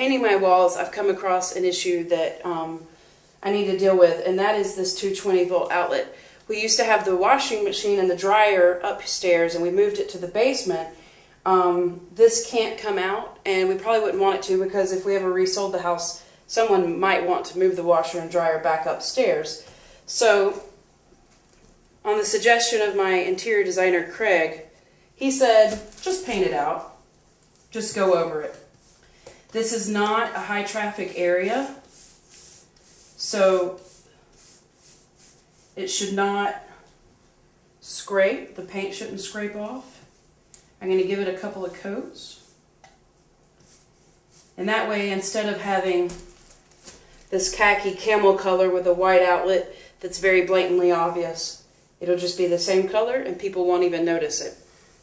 painting my walls, I've come across an issue that I need to deal with, and that is this 220 volt outlet. We used to have the washing machine and the dryer upstairs, and we moved it to the basement. This can't come out, and we probably wouldn't want it to, because if we ever resold the house, someone might want to move the washer and dryer back upstairs. So, on the suggestion of my interior designer, Craig, he said, just paint it out. Just go over it. This is not a high traffic area, so it should not scrape. The paint shouldn't scrape off. I'm going to give it a couple of coats. And that way, instead of having this khaki camel color with a white outlet that's very blatantly obvious, it'll just be the same color and people won't even notice it.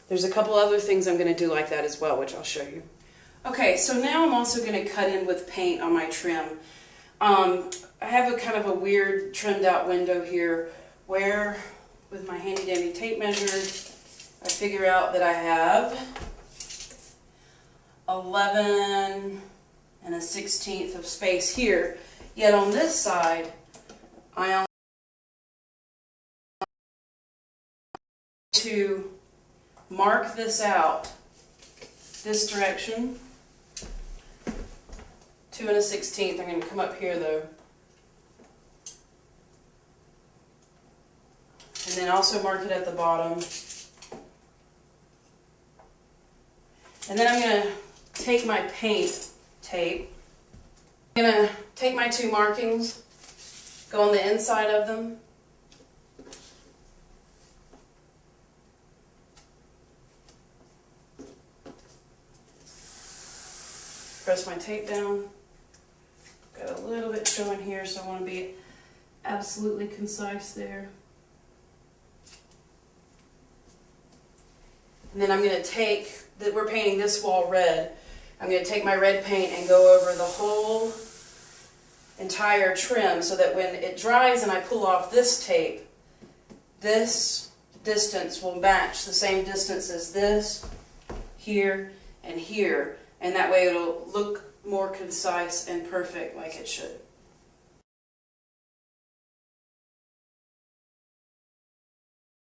There's a couple other things I'm going to do like that as well, which I'll show you. Okay, so now I'm also going to cut in with paint on my trim. I have a kind of a weird trimmed out window here where, with my handy dandy tape measure, I figure out that I have 11 1/16 of space here. Yet on this side, I only to mark this out this direction, 2 1/16. I'm going to come up here though, and then also mark it at the bottom. And then I'm going to take my paint tape. I'm going to take my two markings, go on the inside of them, press my tape down. Got a little bit showing here, so I want to be absolutely concise there. And then I'm going to take, we're painting this wall red, I'm going to take my red paint and go over the whole entire trim so that when it dries and I pull off this tape, this distance will match the same distance as this, here, and here. And that way it'll look more concise and perfect like it should.